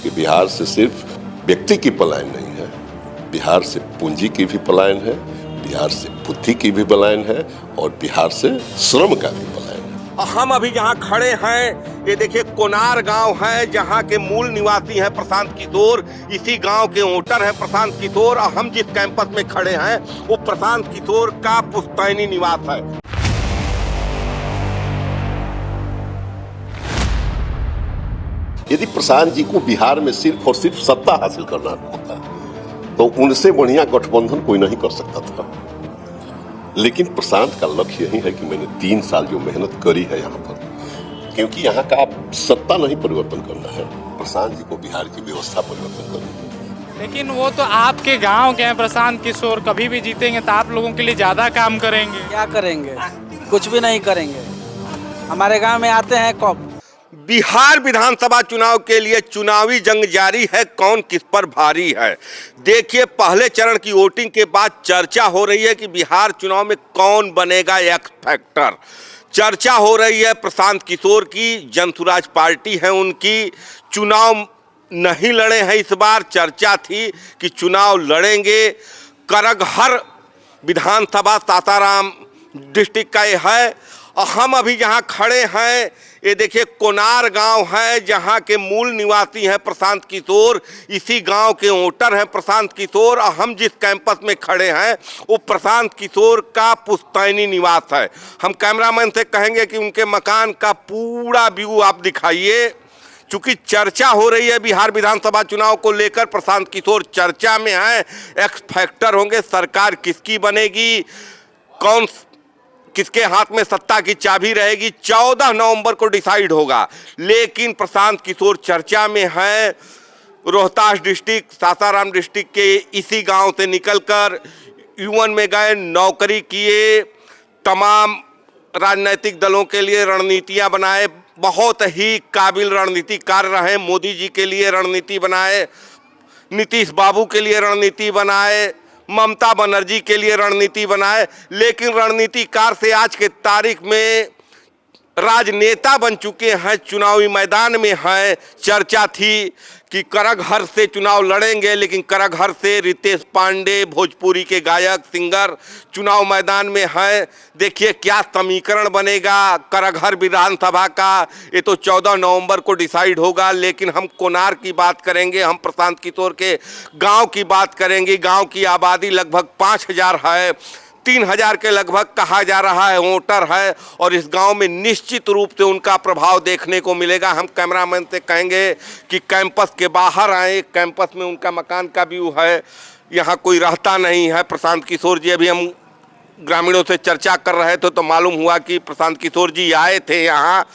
कि बिहार से सिर्फ व्यक्ति की पलायन नहीं है, बिहार से पूंजी की भी पलायन है, बिहार से बुद्धि की भी पलायन है और बिहार से श्रम का भी पलायन है। हम अभी जहाँ खड़े हैं ये देखिए कोनार गांव है, जहाँ के मूल निवासी हैं प्रशांत किशोर। इसी गांव के वोटर हैं प्रशांत किशोर और हम जिस कैंपस में खड़े हैं वो प्रशांत किशोर का पुश्तैनी निवास है। यदि प्रशांत जी को बिहार में सिर्फ और सिर्फ सत्ता हासिल करना होता तो उनसे बढ़िया गठबंधन कोई नहीं कर सकता था। लेकिन प्रशांत का लक्ष्य यही है कि मैंने 3 साल जो मेहनत करी है यहाँ पर, क्योंकि यहाँ का सत्ता नहीं परिवर्तन करना है, प्रशांत जी को बिहार की व्यवस्था परिवर्तन करनी है। लेकिन वो तो आपके गांव के हैं प्रशांत किशोर, कभी भी जीतेंगे तो आप लोगों के लिए ज्यादा काम करेंगे। क्या करेंगे? कुछ भी नहीं करेंगे। हमारे गांव में आते हैं कब? बिहार विधानसभा चुनाव के लिए चुनावी जंग जारी है, कौन किस पर भारी है। देखिए पहले चरण की वोटिंग के बाद चर्चा हो रही है कि बिहार चुनाव में कौन बनेगा एक्स फैक्टर। चर्चा हो रही है प्रशांत किशोर की, जनसुराज पार्टी है उनकी, चुनाव नहीं लड़े हैं इस बार। चर्चा थी कि चुनाव लड़ेंगे। करगहर विधानसभा सासाराम डिस्ट्रिक्ट का ये है और हम अभी जहाँ खड़े हैं ये देखिए कोनार गांव है, जहां के मूल निवासी हैं प्रशांत किशोर। इसी गांव के वोटर हैं प्रशांत किशोर और हम जिस कैंपस में खड़े हैं वो प्रशांत किशोर का पुश्तैनी निवास है। हम कैमरामैन से कहेंगे कि उनके मकान का पूरा व्यू आप दिखाइए। चूंकि चर्चा हो रही है बिहार विधानसभा चुनाव को लेकर, प्रशांत किशोर चर्चा में है। एक्स फैक्टर होंगे, सरकार किसकी बनेगी, कौन किसके हाथ में सत्ता की चाबी रहेगी, 14 नवंबर को डिसाइड होगा। लेकिन प्रशांत किशोर चर्चा में है। रोहतास डिस्ट्रिक्ट, सासाराम डिस्ट्रिक्ट के इसी गांव से निकलकर यूएन में गए, नौकरी किए, तमाम राजनीतिक दलों के लिए रणनीतियां बनाए, बहुत ही काबिल रणनीतिकार रहे। मोदी जी के लिए रणनीति बनाए, नीतीश बाबू के लिए रणनीति बनाए, ममता बनर्जी के लिए रणनीति बनाए। लेकिन रणनीतिकार से आज के तारीख में राजनेता बन चुके हैं, चुनावी मैदान में हैं। चर्चा थी कि करगहर से चुनाव लड़ेंगे, लेकिन करगहर से रितेश पांडे, भोजपुरी के गायक सिंगर, चुनाव मैदान में हैं। देखिए क्या समीकरण बनेगा करगहर विधानसभा का, ये तो 14 नवंबर को डिसाइड होगा। लेकिन हम कोनार की बात करेंगे, हम प्रशांत किशोर के गांव की बात करेंगे। गांव की आबादी लगभग 5000 है, 3000 के लगभग कहा जा रहा है वोटर है और इस गांव में निश्चित रूप से उनका प्रभाव देखने को मिलेगा। हम कैमरामैन से कहेंगे कि कैंपस के बाहर आए, कैंपस में उनका मकान का व्यू है, यहाँ कोई रहता नहीं है प्रशांत किशोर जी। अभी हम ग्रामीणों से चर्चा कर रहे थे तो मालूम हुआ कि प्रशांत किशोर जी आए थे यहाँ,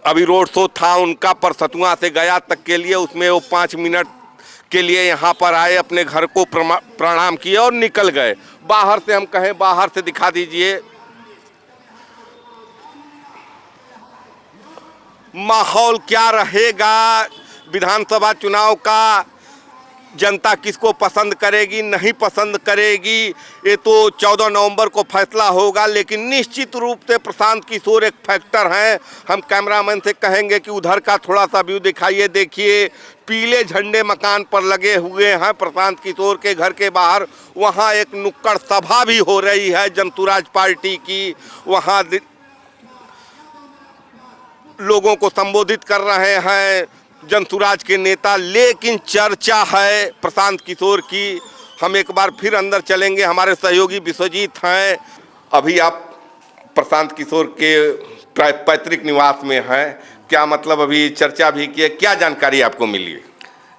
अभी रोड शो था उनका परसतुआ से गया तक के लिए, उसमें वो 5 मिनट के लिए यहाँ पर आए, अपने घर को प्रणाम किए और निकल गए। बाहर से हम कहें, बाहर से दिखा दीजिए माहौल क्या रहेगा विधानसभा चुनाव का, जनता किसको पसंद करेगी नहीं पसंद करेगी, ये तो 14 नवंबर को फैसला होगा। लेकिन निश्चित रूप से प्रशांत किशोर एक फैक्टर हैं। हम कैमरामैन से कहेंगे कि उधर का थोड़ा सा व्यू दिखाइए। देखिए पीले झंडे मकान पर लगे हुए हैं प्रशांत किशोर के घर के बाहर। वहाँ एक नुक्कड़ सभा भी हो रही है जनसुराज पार्टी की, वहाँ लोगों को संबोधित कर रहे हैं जनसुराज के नेता। लेकिन चर्चा है प्रशांत किशोर की। हम एक बार फिर अंदर चलेंगे, हमारे सहयोगी विश्वजीत हैं। अभी आप प्रशांत किशोर के पैतृक निवास में हैं, क्या मतलब अभी चर्चा भी की है, क्या जानकारी आपको मिली है?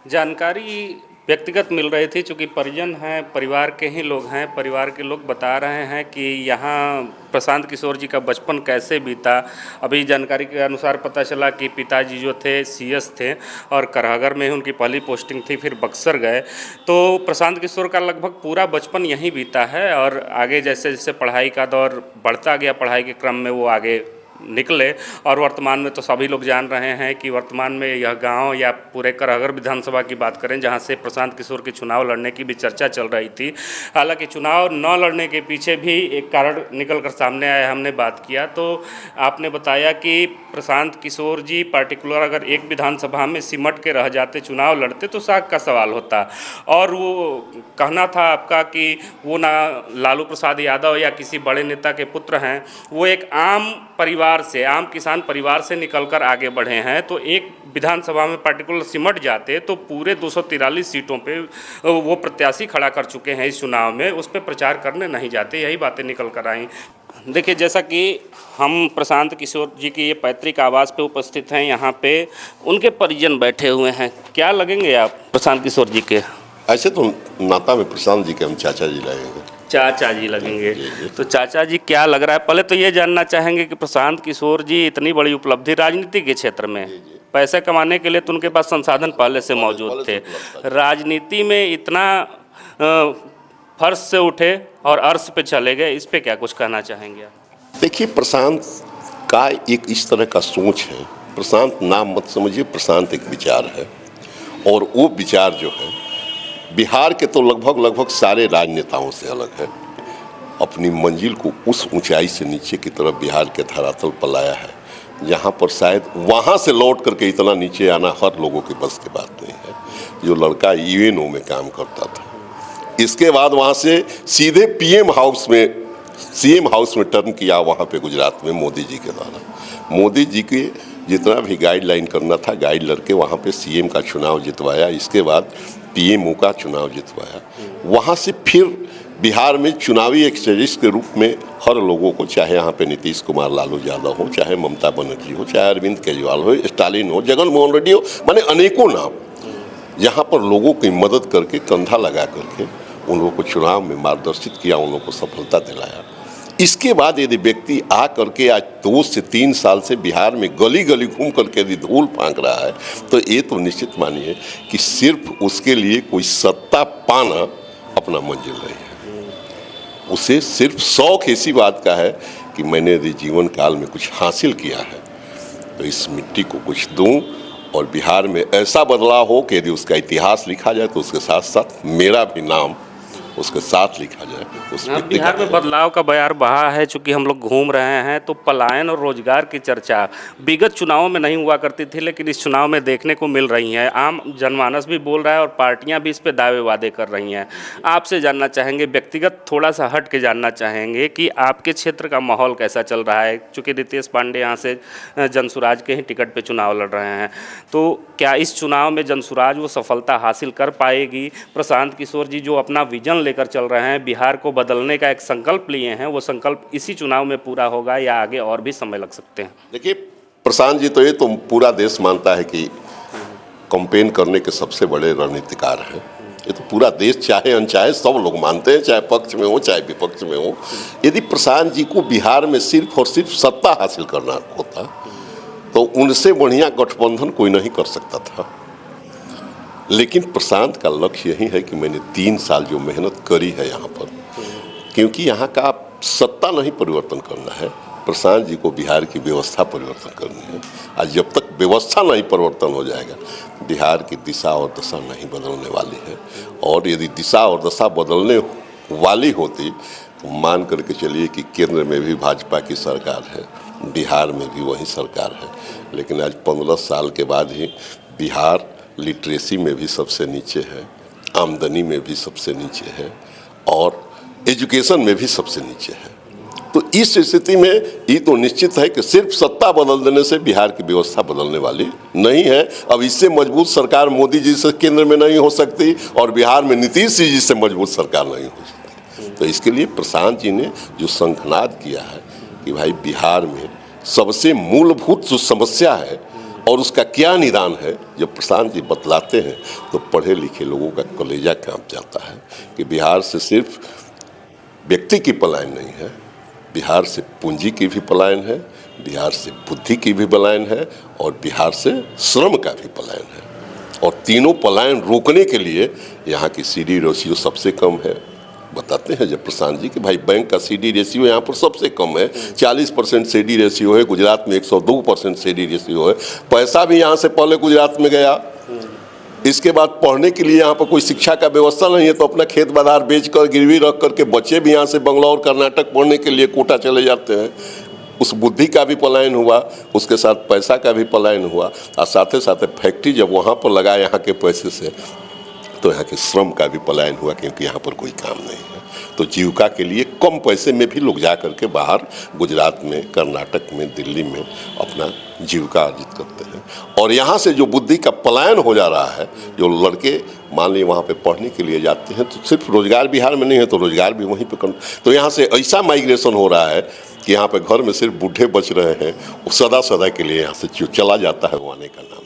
जानकारी व्यक्तिगत मिल रही थी, चूँकि परिजन हैं, परिवार के ही लोग हैं। परिवार के लोग बता रहे हैं कि यहाँ प्रशांत किशोर जी का बचपन कैसे बीता। अभी जानकारी के अनुसार पता चला कि पिताजी जो थे सीएस थे और करहगर में उनकी पहली पोस्टिंग थी, फिर बक्सर गए। तो प्रशांत किशोर का लगभग पूरा बचपन यहीं बीता है और आगे जैसे जैसे पढ़ाई का दौर बढ़ता गया, पढ़ाई के क्रम में वो आगे निकले। और वर्तमान में तो सभी लोग जान रहे हैं कि वर्तमान में यह गांव या पूरे करहगर विधानसभा की बात करें, जहां से प्रशांत किशोर के चुनाव लड़ने की भी चर्चा चल रही थी। हालांकि चुनाव न लड़ने के पीछे भी एक कारण निकल कर सामने आया, हमने बात किया तो आपने बताया कि प्रशांत किशोर जी पार्टिकुलर अगर एक विधानसभा में सिमट के रह जाते, चुनाव लड़ते तो साख का सवाल होता। और वो कहना था आपका कि वो ना लालू प्रसाद यादव या किसी बड़े नेता के पुत्र हैं, वो एक आम परिवार से, आम किसान परिवार से निकलकर आगे बढ़े हैं। तो एक विधानसभा में पार्टिकुलर सिमट जाते तो पूरे 243 सीटों पे वो प्रत्याशी खड़ा कर चुके हैं इस चुनाव में, उस पर प्रचार करने नहीं जाते, यही बातें निकल कर आई। देखिए, जैसा कि हम प्रशांत किशोर जी की ये पैतृक आवास पे उपस्थित हैं, यहाँ पे उनके परिजन बैठे हुए हैं। क्या लगेंगे आप प्रशांत किशोर जी के? ऐसे तो नाता में प्रशांत जी के हम चाचा जी लगेंगे। चाचा जी लगेंगे। तो चाचा जी क्या लग रहा है, पहले तो ये जानना चाहेंगे कि प्रशांत किशोर जी इतनी बड़ी उपलब्धि राजनीति के क्षेत्र में, पैसे कमाने के लिए तो उनके पास संसाधन पहले से मौजूद थे, राजनीति में इतना फर्श से उठे और अर्श पे चले गए, इस पे क्या कुछ कहना चाहेंगे आप? देखिए, प्रशांत का एक इस तरह का सोच है। प्रशांत नाम मत समझिए, प्रशांत एक विचार है। और वो विचार जो है बिहार के तो लगभग सारे राजनेताओं से अलग है। अपनी मंजिल को उस ऊंचाई से नीचे की तरफ बिहार के धरातल पर लाया है, जहाँ पर शायद वहाँ से लौट करके इतना नीचे आना हर लोगों के बस की बात नहीं है। जो लड़का यूएनओ में काम करता था, इसके बाद वहाँ से सीधे सीएम हाउस में टर्न किया, वहाँ पे गुजरात में मोदी जी के द्वारा। मोदी जी के जितना भी गाइडलाइन करना था, गाइड लड़के वहाँ पे सीएम का चुनाव जितवाया, इसके बाद पीएमओ का चुनाव जितवाया। वहाँ से फिर बिहार में चुनावी एक्सर्जिस्ट के रूप में हर लोगों को, चाहे यहाँ पे नीतीश कुमार, लालू यादव हो, चाहे ममता बनर्जी हो, चाहे अरविंद केजरीवाल हो, स्टालिन हो, जगन मोहन रेड्डी हो, माने अनेकों नाम, यहाँ पर लोगों की मदद करके, कंधा लगा करके उन लोगों को चुनाव में मार्गदर्शित किया, उन लोगों को सफलता दिलाया। इसके बाद यदि व्यक्ति आ करके आज 2 से 3 साल से बिहार में गली गली घूम करके यदि धूल फांक रहा है, तो ये तो निश्चित मानिए कि सिर्फ उसके लिए कोई सत्ता पाना अपना मंजिल नहीं है। उसे सिर्फ शौक इसी बात का है कि मैंने यदि जीवन काल में कुछ हासिल किया है तो इस मिट्टी को कुछ दूं, और बिहार में ऐसा बदलाव हो कि यदि उसका इतिहास लिखा जाए तो उसके साथ साथ मेरा भी नाम उसके साथ लिखा जाए। बिहार में बदलाव का बयार बहा है। चूंकि हम लोग घूम रहे हैं तो पलायन और रोजगार की चर्चा विगत चुनावों में नहीं हुआ करती थी, लेकिन इस चुनाव में देखने को मिल रही है। आम जनमानस भी बोल रहा है और पार्टियां भी इस पे दावे वादे कर रही हैं। आपसे जानना चाहेंगे, व्यक्तिगत थोड़ा सा हट के जानना चाहेंगे कि आपके क्षेत्र का माहौल कैसा चल रहा है। चूँकि रितेश पांडे यहाँ से जनसुराज के ही टिकट पर चुनाव लड़ रहे हैं, तो क्या इस चुनाव में जनसुराज वो सफलता हासिल कर पाएगी? प्रशांत किशोर जी जो अपना विजन लेकर चल रहे हैं, बिहार को बदलने का एक संकल्प लिए हैं, वो संकल्प इसी चुनाव में पूरा होगा या आगे और भी समय लग सकते हैं? देखिए, प्रशांत जी तो ये तो पूरा देश मानता है कि कैंपेन करने के सबसे बड़े रणनीतिकार हैं। ये तो पूरा देश, चाहे अनचाहे, सब लोग मानते हैं, चाहे पक्ष में हो चाहे विपक्ष में हो। यदि प्रशांत जी को बिहार में सिर्फ और सिर्फ सत्ता हासिल करना होता तो उनसे बढ़िया गठबंधन कोई नहीं कर सकता था। लेकिन प्रशांत का लक्ष्य यही है कि मैंने 3 साल जो मेहनत करी है यहाँ पर, क्योंकि यहाँ का सत्ता नहीं परिवर्तन करना है, प्रशांत जी को बिहार की व्यवस्था परिवर्तन करनी है। आज जब तक व्यवस्था नहीं परिवर्तन हो जाएगा, बिहार की दिशा और दशा नहीं बदलने वाली है। और यदि दिशा और दशा बदलने वाली होती तो मान करके चलिए कि केंद्र में भी भाजपा की सरकार है, बिहार में भी वही सरकार है। लेकिन आज 15 साल के बाद ही बिहार लिटरेसी में भी सबसे नीचे है, आमदनी में भी सबसे नीचे है, और एजुकेशन में भी सबसे नीचे है। तो इस स्थिति में ये तो निश्चित है कि सिर्फ सत्ता बदल देने से बिहार की व्यवस्था बदलने वाली नहीं है। अब इससे मजबूत सरकार मोदी जी से केंद्र में नहीं हो सकती, और बिहार में नीतीश जी से मजबूत सरकार नहीं हो सकती। तो इसके लिए प्रशांत जी ने जो शंखनाद किया है कि भाई बिहार में सबसे मूलभूत जो समस्या है और उसका क्या निदान है, जब प्रशांत जी बतलाते हैं तो पढ़े लिखे लोगों का कलेजा कांप जाता है कि बिहार से सिर्फ व्यक्ति की पलायन नहीं है, बिहार से पूंजी की भी पलायन है, बिहार से बुद्धि की भी पलायन है, और बिहार से श्रम का भी पलायन है। और तीनों पलायन रोकने के लिए यहाँ की सीडी रेशियो सबसे कम है, बताते हैं जब प्रशांत जी कि भाई बैंक का सीडी रेशियो यहाँ पर सबसे कम है, 40% सीडी रेशियो है, गुजरात में 102% सीडी रेशियो है। पैसा भी यहाँ से पहले गुजरात में गया, इसके बाद पढ़ने के लिए यहाँ पर कोई शिक्षा का व्यवस्था नहीं है, तो अपना खेत बाजार बेचकर गिरवी रख करके बच्चे भी यहाँ से बंगलौर कर्नाटक पढ़ने के लिए कोटा चले जाते हैं। उस बुद्धि का भी पलायन हुआ, उसके साथ पैसा का भी पलायन हुआ, और साथ ही साथ फैक्ट्री जब वहाँ पर लगाए यहाँ के पैसे से, तो यहाँ के श्रम का भी पलायन हुआ, क्योंकि यहाँ पर कोई काम नहीं है। तो जीविका के लिए कम पैसे में भी लोग जा करके बाहर गुजरात में, कर्नाटक में, दिल्ली में अपना जीविका अर्जित करते हैं। और यहाँ से जो बुद्धि का पलायन हो जा रहा है, जो लड़के मान लीजिए वहाँ पे पढ़ने के लिए जाते हैं, तो सिर्फ रोजगार बिहार में नहीं है, तो रोजगार भी वहीं पे तो यहाँ से ऐसा माइग्रेशन हो रहा है कि यहाँ पे घर में सिर्फ बूढ़े बच रहे हैं, वो सदा सदा के लिए यहाँ से चला जाता है, वो आने का नाम नहीं।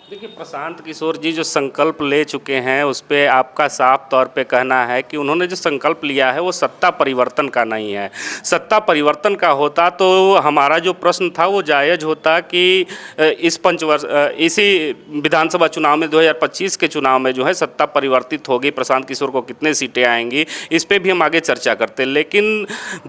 देखिए, प्रशांत किशोर जी जो संकल्प ले चुके हैं उस पे आपका साफ तौर पे कहना है कि उन्होंने जो संकल्प लिया है वो सत्ता परिवर्तन का नहीं है। सत्ता परिवर्तन का होता तो हमारा जो प्रश्न था वो जायज़ होता कि इसी विधानसभा चुनाव में 2025 के चुनाव में जो है सत्ता परिवर्तित होगी, प्रशांत किशोर को कितने सीटें आएंगी, इस पर भी हम आगे चर्चा करते। लेकिन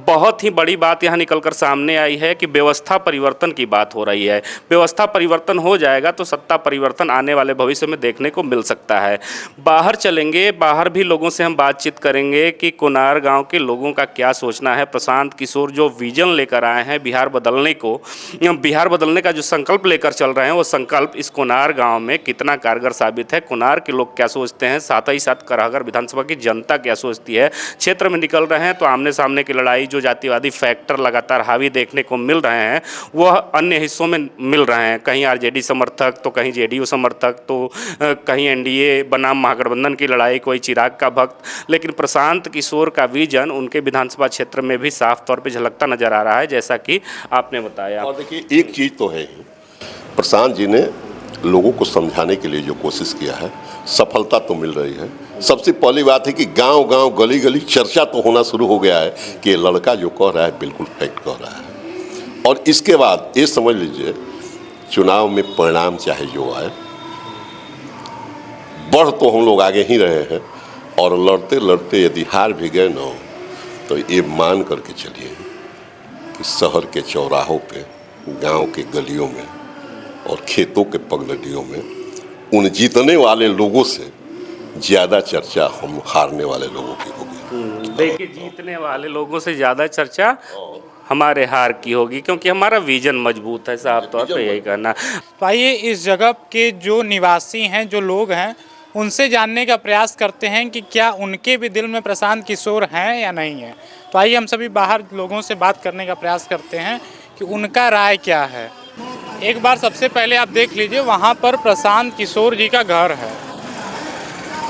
बहुत ही बड़ी बात यहाँ निकल कर सामने आई है कि व्यवस्था परिवर्तन की बात हो रही है। व्यवस्था परिवर्तन हो जाएगा तो सत्ता परिवर्तन आने वाले भविष्य में देखने को मिल सकता है। बाहर चलेंगे, बाहर भी लोगों से हम बातचीत करेंगे कि कोनार गांव के लोगों का क्या सोचना है। प्रशांत किशोर जो विजन लेकर आए हैं बिहार बदलने का जो संकल्प लेकर चल रहे हैं, वो संकल्प इस कोनार गांव में कितना कारगर साबित है, कोनार के लोग क्या सोचते हैं, साथ ही साथ कराहगर विधानसभा की जनता क्या सोचती है। क्षेत्र में निकल रहे हैं तो आमने सामने की लड़ाई, जो जातिवादी फैक्टर लगातार हावी देखने को मिल रहे हैं, वह अन्य हिस्सों में मिल रहे हैं। कहीं आरजेडी समर्थक तो कहीं जेडीयू समर्थक, तो कहीं एनडीए बनाम महागठबंधन की लड़ाई, कोई चिराग का भक्त। लेकिन प्रशांत किशोर का विजन उनके विधानसभा क्षेत्र में भी साफ तौर पे झलकता नजर आ रहा है, जैसा कि आपने बताया। और देखिए, एक चीज़ तो है ही, प्रशांत जी ने लोगों को समझाने के लिए जो कोशिश किया है, सफलता तो मिल रही है। सबसे पहली बात है कि गांव गांव गली गली चर्चा तो होना शुरू हो गया है कि ये लड़का जो कह रहा है बिल्कुल फैक्ट कह रहा है। और इसके बाद ये समझ लीजिए, चुनाव में परिणाम चाहे जो आए, बढ़ तो हम लोग आगे ही रहे हैं, और लड़ते लड़ते यदि हार भी गए ना, तो ये मान करके चलिए कि शहर के चौराहों पे, गांव के गलियों में और खेतों के पगडंडियों में उन जीतने वाले लोगों से ज़्यादा चर्चा हम हारने वाले लोगों की होगी। देखिए, जीतने वाले लोगों से ज़्यादा चर्चा हमारे हार की होगी, क्योंकि हमारा विजन मजबूत है। साफ तौर पे यही कहना। तो आइए इस जगह के जो निवासी हैं, जो लोग हैं, उनसे जानने का प्रयास करते हैं कि क्या उनके भी दिल में प्रशांत किशोर हैं या नहीं है। तो आइए हम सभी बाहर लोगों से बात करने का प्रयास करते हैं कि उनका राय क्या है। एक बार सबसे पहले आप देख लीजिए, वहाँ पर प्रशांत किशोर जी का घर है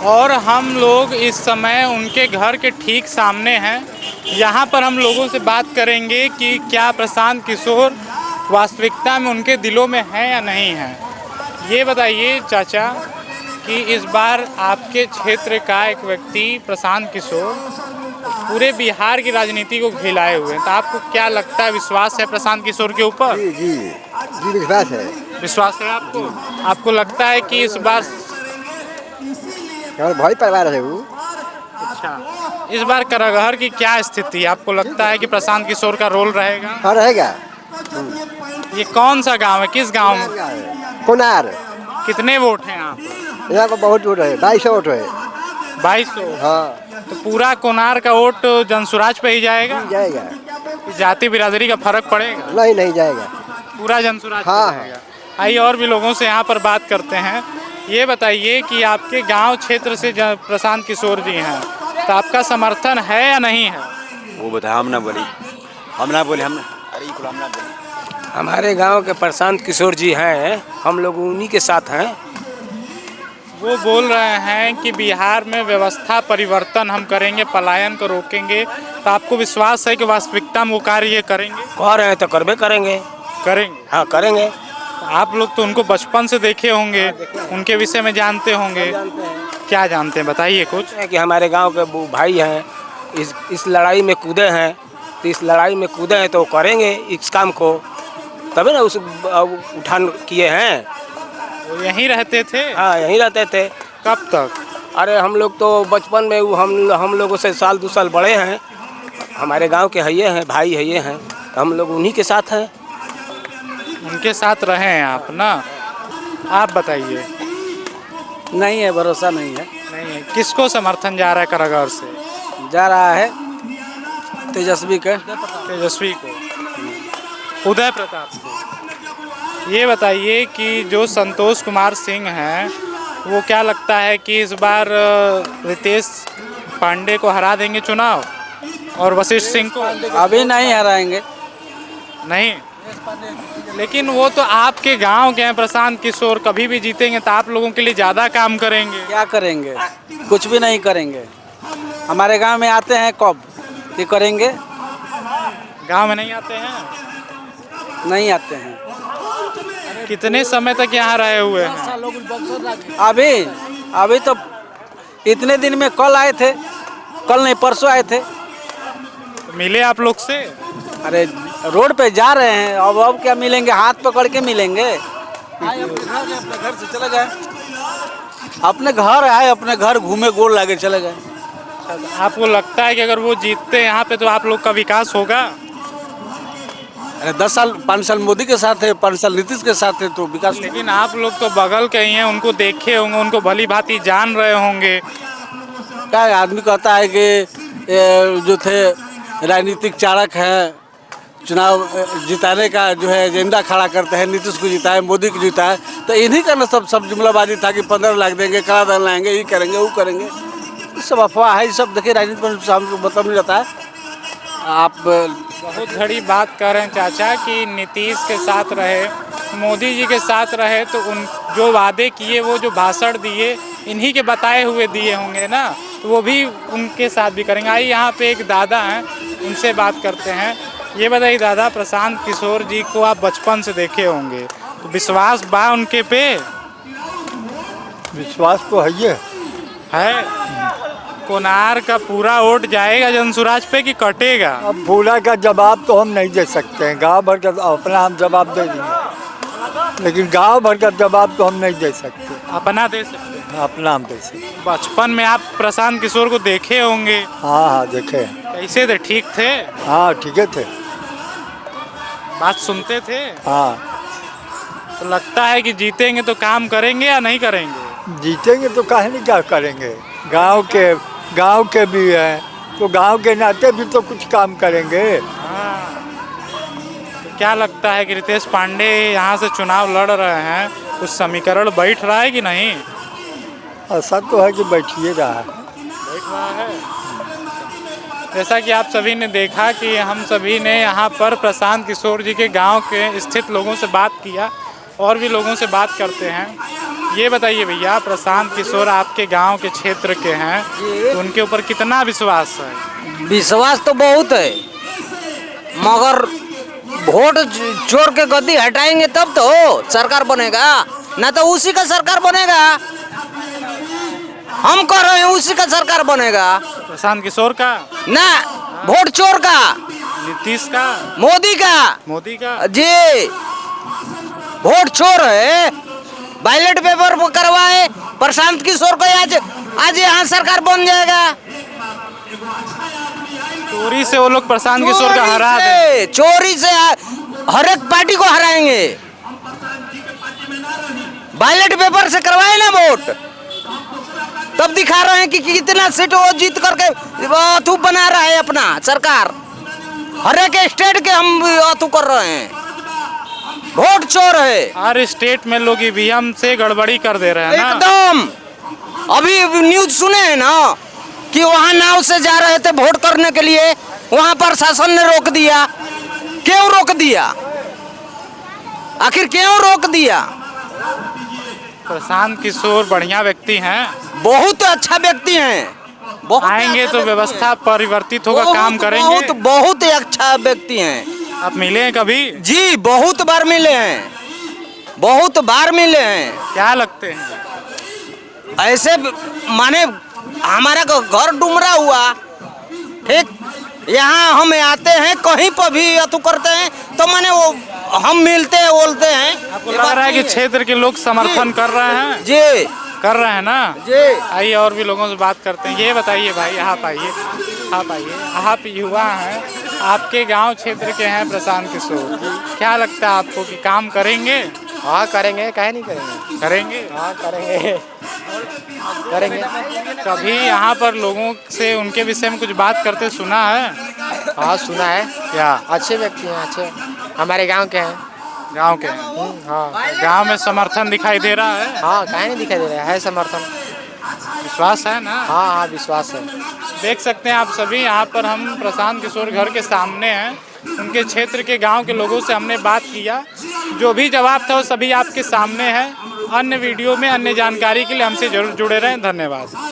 और हम लोग इस समय उनके घर के ठीक सामने हैं। यहाँ पर हम लोगों से बात करेंगे कि क्या प्रशांत किशोर वास्तविकता में उनके दिलों में है या नहीं है। ये बताइए चाचा कि इस बार आपके क्षेत्र का एक व्यक्ति प्रशांत किशोर पूरे बिहार की राजनीति को खिलाए हुए हैं, तो आपको क्या लगता है, विश्वास है प्रशांत किशोर के ऊपर? जी जी जी, विश्वास है। विश्वास है आपको? आपको लगता है कि इस बार भाई परिवार है वो। अच्छा, इस बार कराहगर की क्या स्थिति है? आपको लगता है कि प्रशांत किशोर का रोल रहेगा? हाँ, रहेगा। ये कौन सा गांव है, किस गांव में? कोनार। कितने वोट हैं यहाँ? यहाँ पर बहुत वोट है, 2200 वोट है। 2200? हाँ। तो पूरा कोनार का वोट जनसुराज पे ही जाएगा? जाएगा। जाति बिरादरी का फर्क पड़ेगा? नहीं जाएगा, पूरा जनसुराज पे हाँ, जाएगा। आइए और भी लोगों से यहाँ पर बात करते हैं। ये बताइए कि आपके गांव क्षेत्र से प्रशांत किशोर जी हैं, तो आपका समर्थन है या नहीं है? वो बता, हम ना बोली, हम ना बोले, अरे हम ना बोले। हमारे गांव के प्रशांत किशोर जी हैं, हम लोग उन्हीं के साथ हैं। वो बोल रहे हैं कि बिहार में व्यवस्था परिवर्तन हम करेंगे, पलायन को रोकेंगे। तो आपको विश्वास है कि वास्तविकता में वो कार्य ये करेंगे? कह रहे हैं तो करबे करेंगे। करेंगे? हाँ, करेंगे। तो आप लोग तो उनको बचपन से देखे होंगे, उनके विषय में जानते होंगे। क्या जानते हैं, बताइए कुछ। कि हमारे गांव के वो भाई हैं, इस लड़ाई में कूदे हैं, तो इस लड़ाई में कूदे हैं तो करेंगे इस काम को, तभी ना उस उठान किए हैं। वो यहीं रहते थे? हाँ, यहीं रहते थे। कब तक? अरे हम लोग तो बचपन में हम लोगों से साल 2 साल बड़े हैं, हमारे गांव के हइये हैं, भाई हइये हैं, हम लोग उन्हीं के साथ हैं। उनके साथ रहे हैं आप ना। आप बताइए। नहीं है, भरोसा नहीं है। नहीं है। किसको समर्थन जा रहा है करागौर से? जा रहा है तेजस्वी के। तेजस्वी को, उदय प्रताप को। ये बताइए कि जो संतोष कुमार सिंह हैं वो क्या लगता है कि इस बार रितेश पांडे को हरा देंगे चुनाव और वशिष्ठ सिंह को? अभी नहीं हराएंगे। नहीं, लेकिन वो तो आपके गांव के हैं प्रशांत किशोर, कभी भी जीतेंगे तो आप लोगों के लिए ज़्यादा काम करेंगे। क्या करेंगे? कुछ भी नहीं करेंगे। हमारे गांव में आते हैं कब कि करेंगे? गांव में नहीं आते हैं? नहीं आते हैं। कितने समय तक यहाँ रहे हुए हैं? अभी तो इतने दिन में कल आए थे, कल नहीं परसों आए थे। मिले आप लोग से? अरे रोड पे जा रहे हैं, अब क्या मिलेंगे? हाथ पकड़ के मिलेंगे। अपने घर से चले गए, अपने घर आए, अपने घर घूमे, गोल लागे चले गए। आपको लगता है कि अगर वो जीतते यहाँ पे तो आप लोग का विकास होगा? अरे 10 साल 5 साल मोदी के साथ है, 5 साल नीतीश के साथ है, तो विकास। लेकिन आप लोग तो बगल के ही हैं, उनको देखे होंगे, उनको भली भांति जान रहे होंगे। क्या आदमी कहता है कि जो थे राजनीतिक चाणक हैं, चुनाव जिताने का जो है एजेंडा खड़ा करते हैं, नीतीश को जिताए, मोदी को जिताए, तो इन्हीं का ना सब जुमलाबाजी था कि 15 लाख देंगे, कड़ा दल लाएंगे, ये करेंगे, वो करेंगे। ये सब अफवाह है। ये सब देखिए राजनीति में हमको मतलब नहीं रहता है। आप बहुत बड़ी बात कर रहे हैं चाचा कि नीतीश के साथ रहे, मोदी जी के साथ रहे, तो उन जो वादे किए, वो जो भाषण दिए, इन्हीं के बताए हुए दिए होंगे ना, तो वो भी उनके साथ भी करेंगे। आइए यहाँ पे एक दादा हैं, उनसे बात करते हैं। ये बताइए दादा, प्रशांत किशोर जी को आप बचपन से देखे होंगे, तो विश्वास बा उनके पे? विश्वास तो है। कोनार का पूरा वोट जाएगा जनसुराज पे कि कटेगा? अब पूरा का जवाब तो हम नहीं दे सकते हैं, गांव भर का अपना हम जवाब दे देंगे, लेकिन गांव भर का जवाब तो हम नहीं दे सकते। अपना दे सकते हैं? अपना हम दे सकते। बचपन में आप प्रशांत किशोर को देखे होंगे। हाँ देखे। कैसे थे? ठीक थे? हाँ ठीक थे। बात सुनते थे? हाँ। तो लगता है कि जीतेंगे तो काम करेंगे या नहीं करेंगे? जीतेंगे तो काहे नहीं क्या करेंगे, गांव के भी हैं, तो गांव के नाते भी तो कुछ काम करेंगे। हाँ। तो क्या लगता है कि रितेश पांडे यहाँ से चुनाव लड़ रहे हैं, कुछ समीकरण बैठ रहा है कि नहीं? ऐसा तो है कि बैठिए रहा है। बैठ रहा है। जैसा कि आप सभी ने देखा कि हम सभी ने यहाँ पर प्रशांत किशोर जी के गांव के स्थित लोगों से बात किया, और भी लोगों से बात करते हैं। ये बताइए भैया, प्रशांत किशोर आपके गांव के क्षेत्र के हैं, तो उनके ऊपर कितना विश्वास है? विश्वास तो बहुत है, मगर वोट चोर के गद्दी हटाएंगे तब तो सरकार बनेगा, ना तो उसी का सरकार बनेगा। हम कह रहे हैं उसी का सरकार बनेगा। प्रशांत किशोर का ना, वोट चोर का, नीतीश का, मोदी का जी। वोट चोर है, बैलेट पेपर करवाए प्रशांत किशोर को, आज यहाँ सरकार बन जाएगा। चोरी से वो लोग प्रशांत किशोर का हरा दे। चोरी से हर एक पार्टी को हराएंगे। बैलेट पेपर से करवाए ना वोट, तब दिखा रहे हैं कि कितना सीट वो जीत करके अथू बना रहा है अपना सरकार। हर एक स्टेट के हम अथू कर रहे हैं। वोट चोर है। हर स्टेट में लोग ईवीएम से गड़बड़ी कर दे रहे हैं ना। एकदम। अभी न्यूज सुने हैं ना कि वहाँ नाव से जा रहे थे वोट करने के लिए, वहाँ पर शासन ने रोक दिया। क्यों रोक दिया? आखिर क्यों रोक दिया? प्रशांत किशोर बढ़िया व्यक्ति हैं, बहुत अच्छा व्यक्ति हैं। आएंगे तो व्यवस्था परिवर्तित होगा, काम करेंगे। बहुत ही अच्छा व्यक्ति हैं। आप मिले हैं कभी? जी बहुत बार मिले हैं, बहुत बार मिले हैं। क्या लगते हैं? ऐसे माने हमारा घर डुमरा हुआ, ठीक, यहाँ हम आते हैं, कहीं पर भी अतु करते हैं तो माने वो हम मिलते हैं, बोलते हैं। आपको लग रहा है कि क्षेत्र के लोग समर्थन कर रहे हैं? जी कर रहे हैं ना जी। आइए और भी लोगों से बात करते हैं। ये बताइए भाई, आप आइए, आप आइए, आप युवा हैं, आपके गांव क्षेत्र के हैं प्रशांत किशोर, क्या लगता है आपको कि काम करेंगे? हाँ करेंगे, काहे नहीं करेंगे। करेंगे। हाँ करेंगे, करेंगे। कभी यहाँ पर लोगों से उनके विषय में कुछ बात करते सुना है? हाँ सुना है, क्या? अच्छे व्यक्ति हैं, अच्छे हमारे गांव के हैं। गांव के हैं। हाँ गांव में समर्थन दिखाई दे रहा है? हाँ, काहे नहीं दिखाई दे रहा है समर्थन। विश्वास है ना? हाँ हाँ विश्वास है। देख सकते हैं आप सभी, यहाँ पर हम प्रशांत किशोर घर के सामने हैं, उनके क्षेत्र के गांव के लोगों से हमने बात किया, जो भी जवाब था वो सभी आपके सामने है। अन्य वीडियो में अन्य जानकारी के लिए हमसे जरूर जुड़े रहें। धन्यवाद।